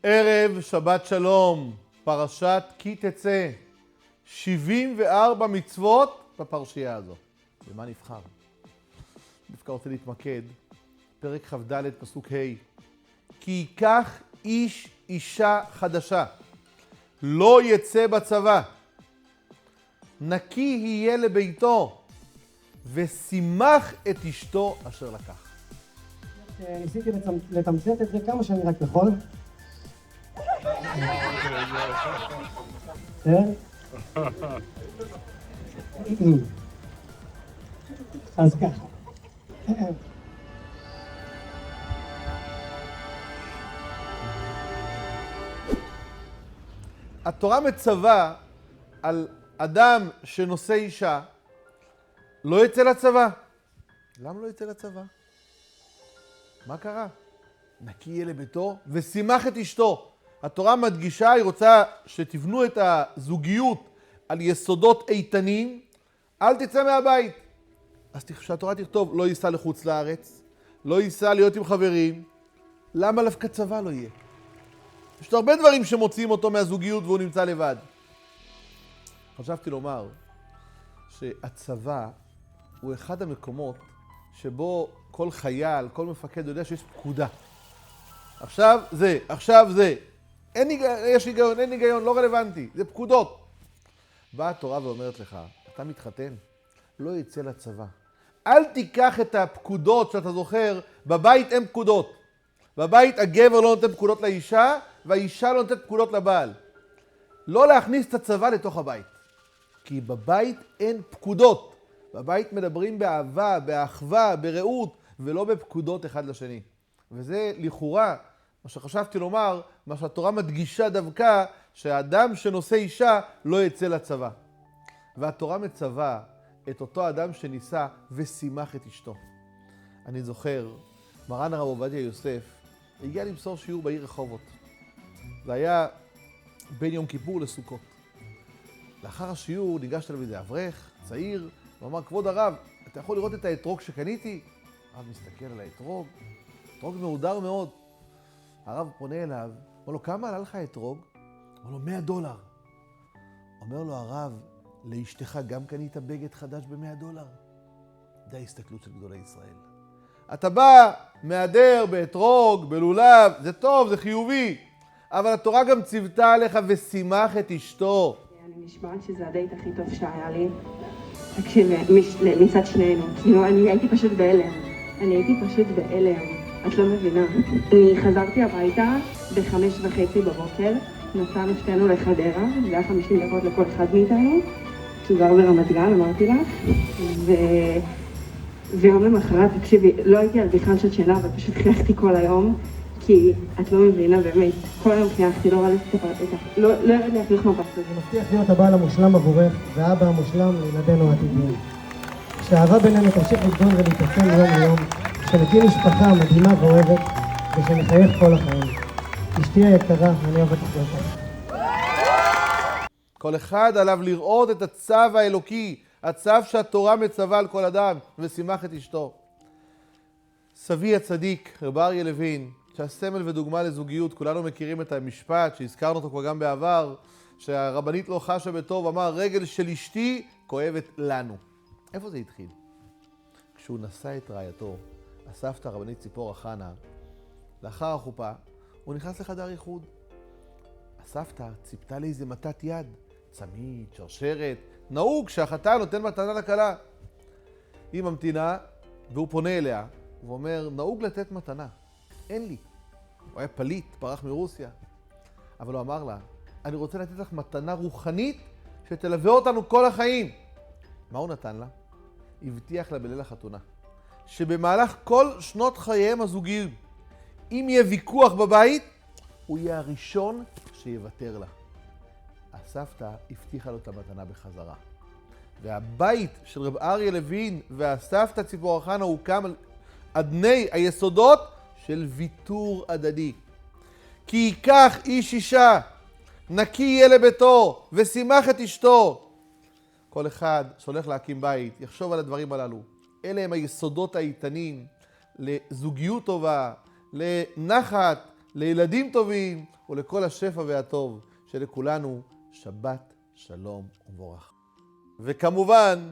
ערב שבת שלום, פרשת כי תצא, 74 מצוות בפרשייה הזו. במה נבחר? דווקא רוצה להתמקד, פרק כ"ד פסוק ה' כי ייקח איש אישה חדשה, לא יצא בצבא, נקי יהיה לביתו, ושימח את אשתו אשר לקח. ניסיתי לתמצת את זה כמה שאני רק יכול. אז ככה. התורה מצווה על אדם שנושא אישה, לא יצא לצבא. למה לא יצא לצבא? מה קרה? נקי יהיה לביתו ושימח את אשתו. התורה מדגישה, היא רוצה שתבנו את הזוגיות על יסודות איתנים, אל תצא מהבית. אז שהתורה תכתוב, לא ייסע לחוץ לארץ, לא ייסע להיות עם חברים. למה דווקא צבא לא יהיה? יש הרבה דברים שמוציאים אותו מהזוגיות והוא נמצא לבד. חשבתי לומר שהצבא הוא אחד המקומות שבו כל חייל, כל מפקד יודע שיש פקודה. עכשיו זה. יש היגיון, אין היגיון, לא רלוונטי. זה פקודות. באה התורה ואומרת לך, אתה מתחתן, לא יצא לצבא. אל תיקח את הפקודות שאתה זוכר, בבית אין פקודות. בבית הגבר לא נותן פקודות לאישה, והאישה לא נותנת פקודות לבעל. לא להכניס את הצבא לתוך הבית. כי בבית אין פקודות. בבית מדברים באהבה, באחווה, ברעות, ולא בפקודות אחד לשני. וזה לכאורה, מה שחשבתי לומר, מה שהתורה מדגישה דווקא, שהאדם שנושא אישה לא יצא לצבא. והתורה מצווה את אותו אדם שניסה ושימח את אשתו. אני זוכר, מרן הרב עובדיה יוסף הגיע למסור שיעור בעיר רחובות. זה היה בין יום כיפור לסוכות. לאחר השיעור ניגש אליו איזה אברך, צעיר, ואמר, כבוד הרב, אתה יכול לראות את האתרוג שקניתי? הרב מסתכל על האתרוג, אתרוג מהודר מאוד. הרב פונה אליו, אומר לו, כמה עלה לך האתרוג? אומר לו, $100. אומר לו הרב, לאשתך גם קנית בגד חדש $100? זה ההסתכלות של גדולי ישראל. אתה בא, מהדר, באתרוג, בלולב, זה טוב, זה חיובי. אבל התורה גם ציוותה עליך ושימח את אשתו. אני נשמעת שזה הדייט הכי טוב שהיה לי. תקשיב, מצד שנינו. כאילו, אני הייתי פשוט בהלם. את לא מבינה. אני חזרתי הביתה ב5:30 בבוקר. נסענו שתינו לחדרה. זה היה 50 דקות לכל אחד מאיתנו. כי גר ברמת גן, אמרתי לך. ויום למחרת, תקשיבי, לא הייתי על בכלל של שינה, אבל פשוט חייכתי כל היום. כי את לא מבינה באמת, כל היום חייכתי, לא ירד לי אפילו מבט. אני מבטיח להיות הבעל המושלם עבורך, והאבא המושלם לילדינו העתידיים. שהאהבה בינינו תמשיך לגדול ולהתעצם יום ליום, שנקים משפחה מדהימה ואוהבת, ושנחייך כל החיים. אשתי היקרה, אני אוהבת אותך. כל אחד עליו לראות את הצו האלוקי, הצו שהתורה מצווה על כל אדם, ושימח את אשתו. סבי הצדיק, רב אריה לוין, שהסמל ודוגמה לזוגיות, כולנו מכירים את המשפט שהזכרנו אותו כבר גם בעבר, שהרבנית לא חשה בטוב, אמר, רגל של אשתי כואבת לנו. איפה זה התחיל? כשהוא נשא את רעייתו, הסבתא הרבנית ציפורה חנה, לאחר החופה, הוא נכנס לחדר איחוד. הסבתא ציפתה לאיזה מתת יד, צמית, שרשרת, נהוג שהחתן נותן מתנה לכלה. היא ממתינה, והוא פונה אליה, ואומר, נהוג לתת מתנה. אין לי. הוא היה פליט, פרח מרוסיה. אבל הוא אמר לה, אני רוצה לתת לך מתנה רוחנית שתלווה אותנו כל החיים. מה הוא נתן לה? הבטיח לה בליל החתונה. שבמהלך כל שנות חייהם הזוגיים, אם יהיה ויכוח בבית, הוא יהיה הראשון שיוותר לה. הסבתא הבטיחה לו את המתנה בחזרה. והבית של רב אריה לוין והסבתא ציפורה חנה הוקם על אדני היסודות של ויתור הדדי. כי ייקח איש אישה, נקי יהיה לביתו, ושימח את אשתו. כל אחד שהולך להקים בית, יחשוב על הדברים הללו. אלה הם היסודות האיתנים לזוגיות טובה, לנחת, לילדים טובים ולכל השפע והטוב, שלכולנו שבת שלום ומבורך. וכמובן,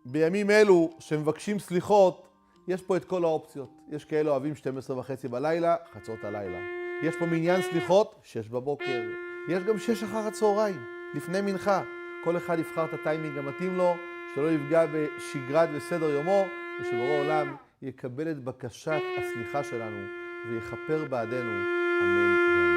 בימים אלו שמבקשים סליחות, יש פה את כל האופציות. יש כאלה אוהבים 12:30 בלילה, חצות הלילה. יש פה מניין סליחות, 6 בבוקר. יש גם 6 אחר הצהריים, לפני מנחה. כל אחד יבחר את הטיימינג המתאים לו, שלא יפגע בשגרת וסדר יומו, ושבורא עולם יקבל את בקשת הסליחה שלנו ויכפר בעדנו. אמן.